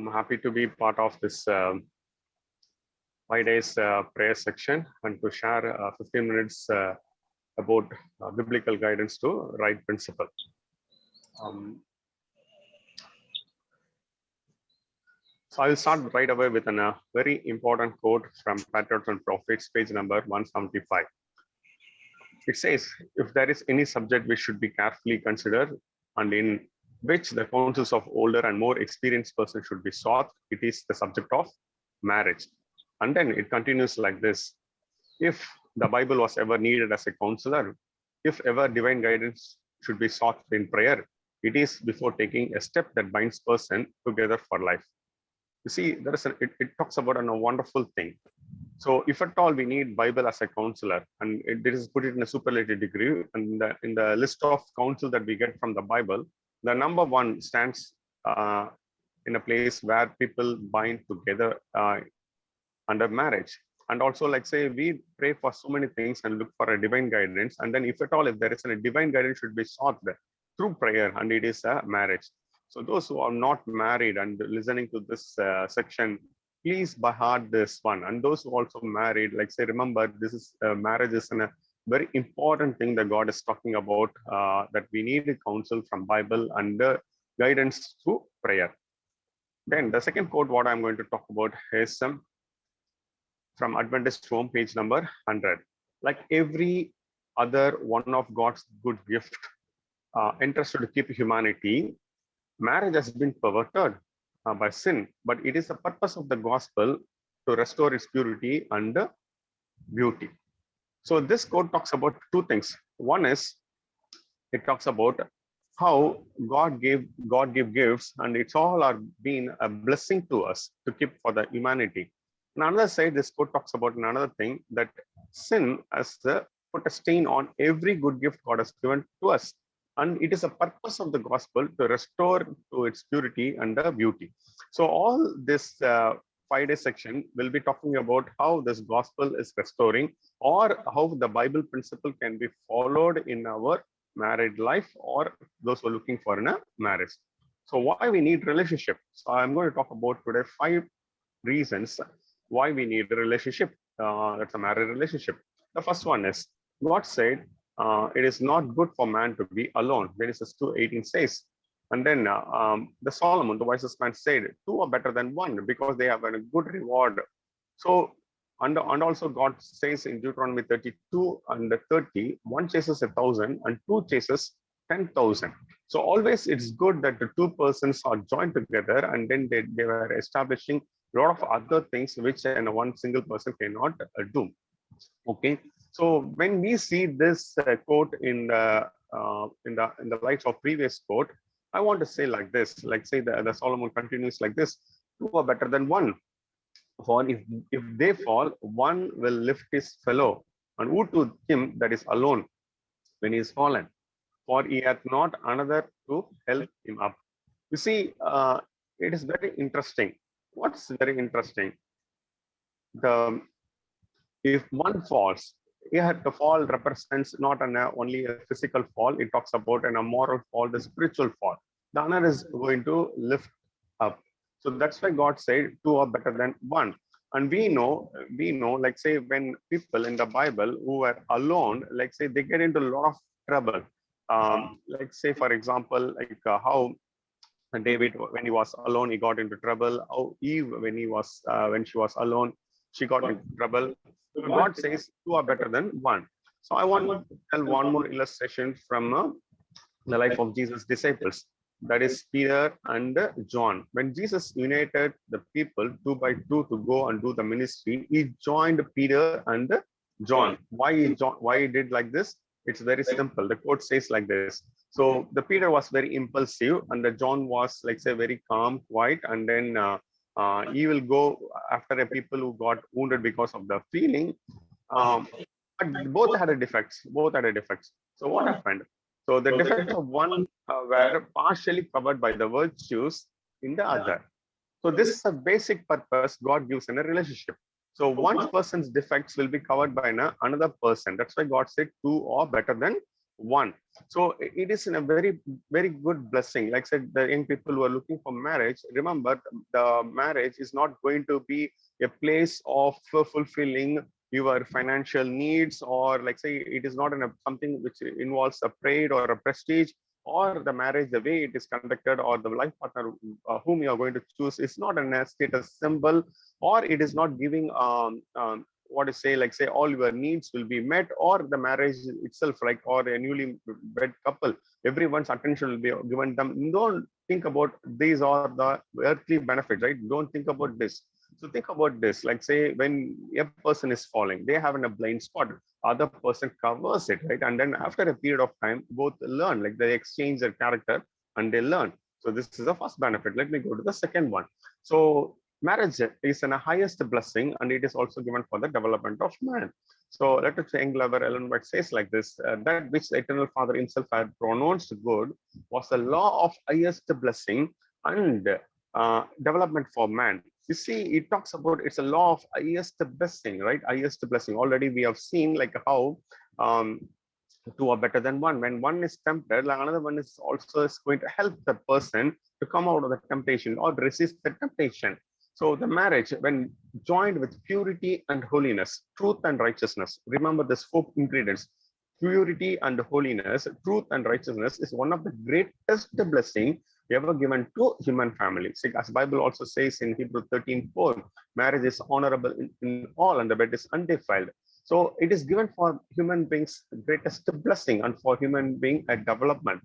I'm happy to be part of this 5 days prayer section and to share 15 minutes about biblical guidance to right principle. So I'll start right away with a very important quote from Patriots and Prophets, page number 175. It says, if there is any subject which should be carefully considered and in which the counsels of older and more experienced persons should be sought, it is the subject of marriage. And then it continues like this. If the Bible was ever needed as a counselor, if ever divine guidance should be sought in prayer, it is before taking a step that binds person together for life. You see, it talks about a wonderful thing. So if at all we need Bible as a counselor, and it is put it in a superlative degree, and in the list of counsel that we get from the Bible, the number one stands in a place where people bind together under marriage. And also, like say, we pray for so many things and look for a divine guidance. And then if at all, if there is a divine guidance should be sought through prayer, and it is a marriage. So those who are not married and listening to this section, please by heart this one. And those who also married, like say, remember, this is marriage is a very important thing that God is talking about, that we need counsel from Bible and guidance through prayer. Then the second quote, what I'm going to talk about is from Adventist Home, page number 100. Like every other one of God's good gift entrusted to keep humanity, marriage has been perverted by sin, but it is the purpose of the gospel to restore its purity and beauty. So this quote talks about two things. One is, it talks about how God gave gifts, and it's all are been a blessing to us to keep for the humanity. On another side, this quote talks about another thing, that sin has put a stain on every good gift God has given to us. And it is a purpose of the gospel to restore to its purity and beauty. So all this 5-day section will be talking about how this gospel is restoring, or how the Bible principle can be followed in our married life, or those who are looking for a marriage. So why we need relationship? So I'm going to talk about today 5 reasons why we need a relationship. That's a married relationship. The first one is, God said, it is not good for man to be alone. Genesis 2:18 says. And then the Solomon, the wisest man, said, 2 are better than 1 because they have a good reward. So, and also God says in Deuteronomy 32 and 30, 1 chases 1,000 and 2 chases 10,000. So always it's good that the 2 persons are joined together, and then they were establishing a lot of other things which one single person cannot do. Okay. So when we see this quote in the light of previous quote, I want to say like this, like say the Solomon continues like this: 2 are better than 1. For if they fall, one will lift his fellow, and woe to him that is alone when he is fallen, for he hath not another to help him up. You see, it is very interesting. What's very interesting? If one falls, here the fall represents not only a physical fall, it talks about a moral fall, the spiritual fall. The other is going to lift up. So that's why God said 2 are better than 1. And we know, like say, when people in the Bible who were alone, like say, they get into a lot of trouble. Like say, for example, like how David, when he was alone, he got into trouble. How Eve, when she was alone, she got into trouble. God says 2 are better than 1. So I want to tell one more illustration from the life of Jesus' disciples. That is Peter and John. When Jesus united the people 2 by 2 to go and do the ministry, he joined Peter and John. Why he did like this? It's very simple. The quote says like this. So the Peter was very impulsive, and the John was like say very calm, quiet, and then he will go after a people who got wounded because of the feeling. But both had a defects. So what happened? So the defects of one were partially covered by the virtues in the other. So this is a basic purpose God gives in a relationship. So one person's defects will be covered by another person. That's why God said 2 are better than one. So it is in a very, very good blessing. Like I said, the young people who are looking for marriage, remember the marriage is not going to be a place of fulfilling your financial needs, or like say it is not in a something which involves a pride or a prestige, or the marriage, the way it is conducted, or the life partner whom you are going to choose is not a status symbol, or it is not giving what to say, like say all your needs will be met, or the marriage itself, like, or a newly wed couple, everyone's attention will be given them. Don't think about these are the earthly benefits, right? Don't think about this. So think about this, like say when a person is falling, they have in a blind spot, other person covers it, right? And then after a period of time, both learn, like they exchange their character and they learn. So this is the first benefit. Let me go to the second one. So marriage is an highest blessing, and it is also given for the development of man. So let us say young lover Ellen White says like this, that which the eternal Father himself had pronounced good was the law of highest blessing and development for man. You see, it talks about it's a law of highest blessing, right? Highest blessing. Already we have seen like how um, two are better than one. When one is tempted, like another one is also is going to help the person to come out of the temptation or resist the temptation. So the marriage, when joined with purity and holiness, truth and righteousness, remember this four ingredients: purity and holiness, truth and righteousness is one of the greatest blessing ever given to human family. See, as Bible also says in Hebrew 13:4, marriage is honorable in all, and the bed is undefiled. So it is given for human beings greatest blessing, and for human being a development.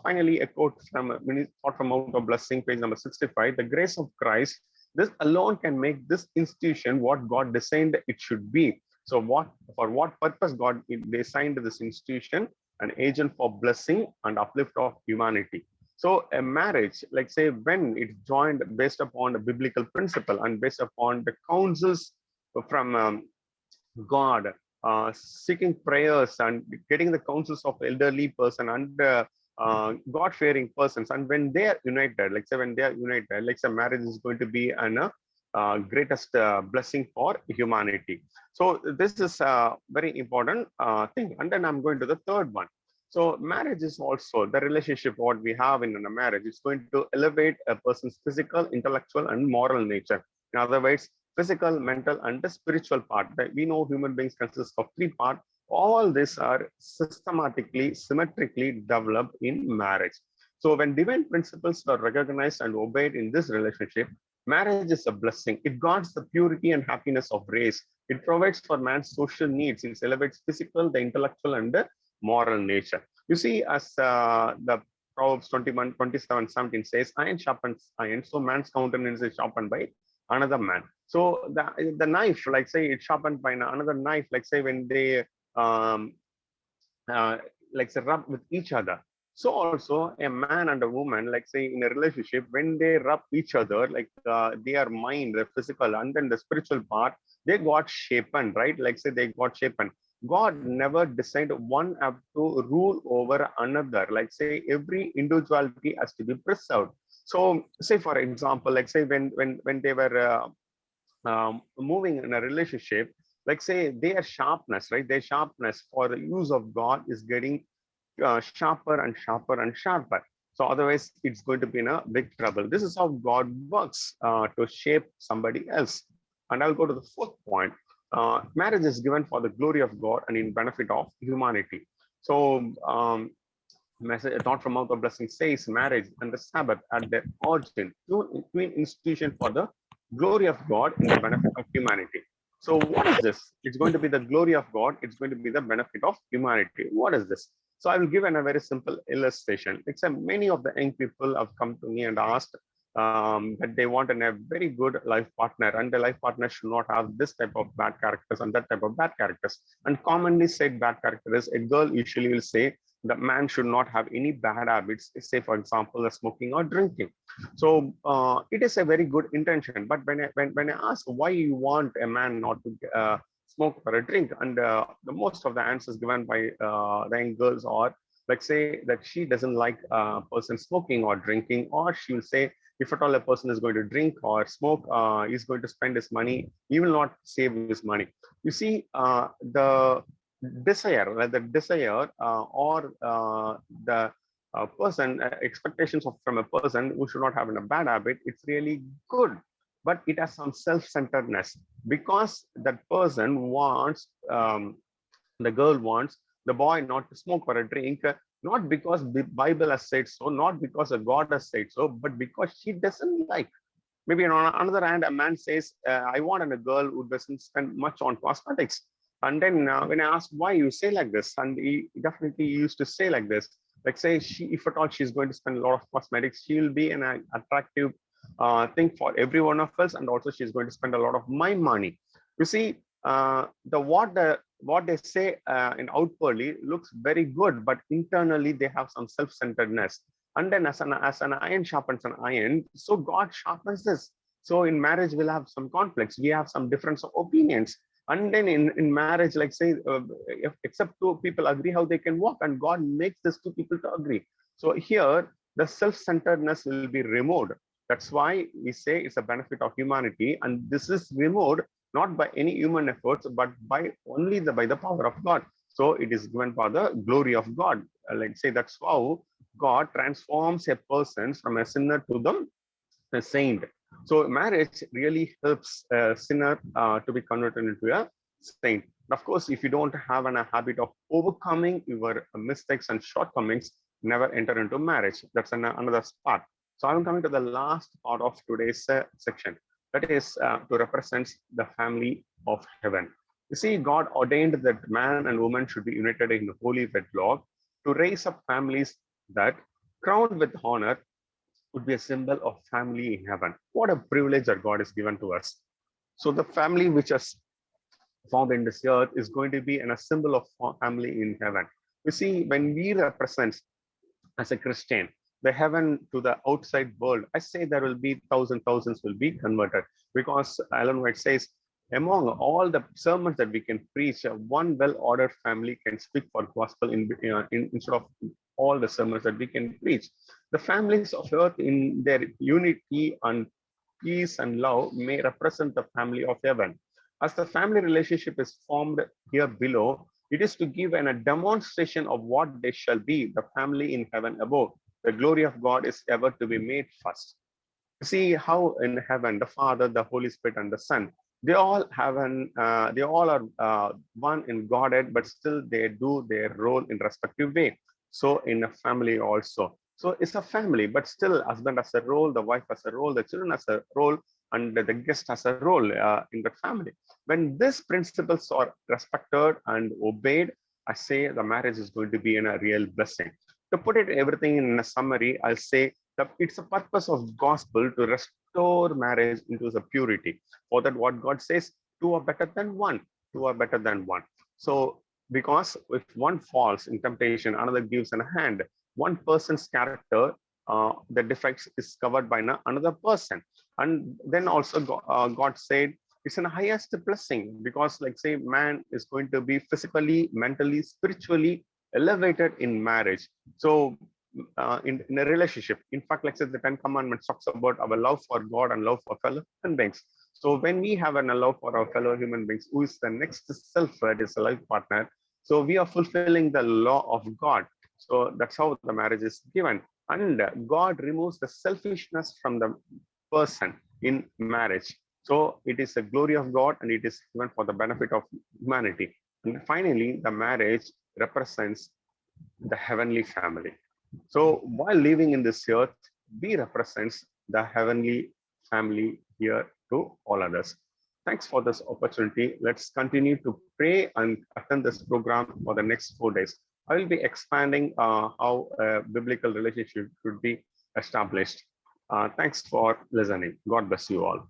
Finally, a quote from thought from Out of Blessing, page number 65: the grace of Christ, this alone can make this institution what God designed it should be. So what, for what purpose God designed this institution? An agent for blessing and uplift of humanity. So a marriage, like say when it's joined based upon a biblical principle and based upon the counsels from God, seeking prayers and getting the counsels of elderly person and God-fearing persons, and when they are united, like say when they are united, like say marriage is going to be an greatest blessing for humanity. So this is a very important thing. And then I'm going to the third one. So marriage is also the relationship what we have in a marriage. It's going to elevate a person's physical, intellectual, and moral nature. In other words, physical, mental, and the spiritual part. We know human beings consist of three parts. All these are systematically, symmetrically developed in marriage. So when divine principles are recognized and obeyed in this relationship, marriage is a blessing. It guards the purity and happiness of race. It provides for man's social needs. It elevates physical, the intellectual, and the moral nature. You see, as the Proverbs 21:27-17 says, iron sharpens iron, so man's countenance is sharpened by another man. So the knife, like say, it's sharpened by another knife, like say when they um, uh, like say rub with each other. So also a man and a woman, like say in a relationship, when they rub each other, like their mind, the physical, and then the spiritual part, they got shapen, right? Like say they got shapen. God never designed one have to rule over another. Like say every individuality has to be preserved. So say for example, like say when they were moving in a relationship, like say their sharpness, right? Their sharpness for the use of God is getting sharper and sharper and sharper. So otherwise, it's going to be in a big trouble. This is how God works to shape somebody else. And I'll go to the fourth point. Marriage is given for the glory of God and in benefit of humanity. So message, a thought from Out of Blessing says marriage and the Sabbath at their origin, twin institution for the glory of God in the benefit of humanity. So what is this? It's going to be the glory of God. It's going to be the benefit of humanity. What is this? So I will give a very simple illustration. Except many of the young people have come to me and asked that they want a very good life partner, and the life partner should not have this type of bad characters and that type of bad characters. And commonly said bad characters, a girl usually will say the man should not have any bad habits, say for example, smoking or drinking. So it is a very good intention. But when I ask why you want a man not to smoke or a drink, and the most of the answers given by the young girls are like say that she doesn't like a person smoking or drinking, or she will say if at all a person is going to drink or smoke, he's going to spend his money, he will not save his money. You see, the desire, like the desire or the person expectations of from a person who should not have a bad habit, it's really good, but it has some self-centeredness because that person wants the girl wants the boy not to smoke or a drink, not because the Bible has said so, not because the God has said so, but because she doesn't like. Maybe on another hand, a man says, I want a girl who doesn't spend much on cosmetics. And then when I ask why you say like this, and he definitely used to say like this, like say she, if at all she's going to spend a lot of cosmetics, she will be an attractive thing for every one of us, and also she's going to spend a lot of my money. You see, what they say in outwardly looks very good, but internally they have some self-centeredness. And then as an iron sharpens an iron, so God sharpens this. So in marriage, we'll have some conflicts. We have some difference of opinions. And then in marriage, like say, if except two people agree how they can walk, and God makes these two people to agree. So here, the self-centeredness will be removed. That's why we say it's a benefit of humanity, and this is removed not by any human efforts, but by only by the power of God. So it is given by the glory of God. Like say that's how God transforms a person from a sinner to a saint. So marriage really helps a sinner to be converted into a saint. Of course, if you don't have a habit of overcoming your mistakes and shortcomings, never enter into marriage. That's another part. So I'm coming to the last part of today's section. That is to represent the family of heaven. You see, God ordained that man and woman should be united in holy wedlock to raise up families that, crowned with honor, would be a symbol of family in heaven. What a privilege that God has given to us. So the family which is formed in this earth is going to be a symbol of family in heaven. You see, when we represent as a Christian, the heaven to the outside world, I say there will be thousands will be converted, because Ellen White says, among all the sermons that we can preach, one well-ordered family can speak for gospel instead of all the sermons that we can preach. The families of earth in their unity and peace and love may represent the family of heaven. As the family relationship is formed here below, it is to give a demonstration of what they shall be, the family in heaven above. The glory of God is ever to be made first. See how in heaven, the Father, the Holy Spirit, and the Son, they all have they all are one in Godhead, but still they do their role in respective way. So in a family also. So it's a family, but still husband has a role, the wife has a role, the children has a role, and the guest has a role in that family. When these principles are respected and obeyed, I say the marriage is going to be a real blessing. To put it everything in a summary, I'll say that it's a purpose of gospel to restore marriage into the purity. For that, what God says, two are better than one. Two are better than one. So because if one falls in temptation, another gives a hand. One person's character, the defects is covered by another person. And then also God said, it's an highest blessing, because like say man is going to be physically, mentally, spiritually elevated in marriage. So in a relationship, in fact, like I said, the 10 commandments talks about our love for God and love for fellow human beings. So when we have a love for our fellow human beings, who is the next self, that is a life partner, so we are fulfilling the law of God. So that's how the marriage is given. And God removes the selfishness from the person in marriage. So it is the glory of God, and it is given for the benefit of humanity. And finally, the marriage represents the heavenly family. So while living in this earth, we represents the heavenly family here to all others. Thanks for this opportunity. Let's continue to pray and attend this program for the next 4 days. I will be expanding how a biblical relationship should be established. Thanks for listening. God bless you all.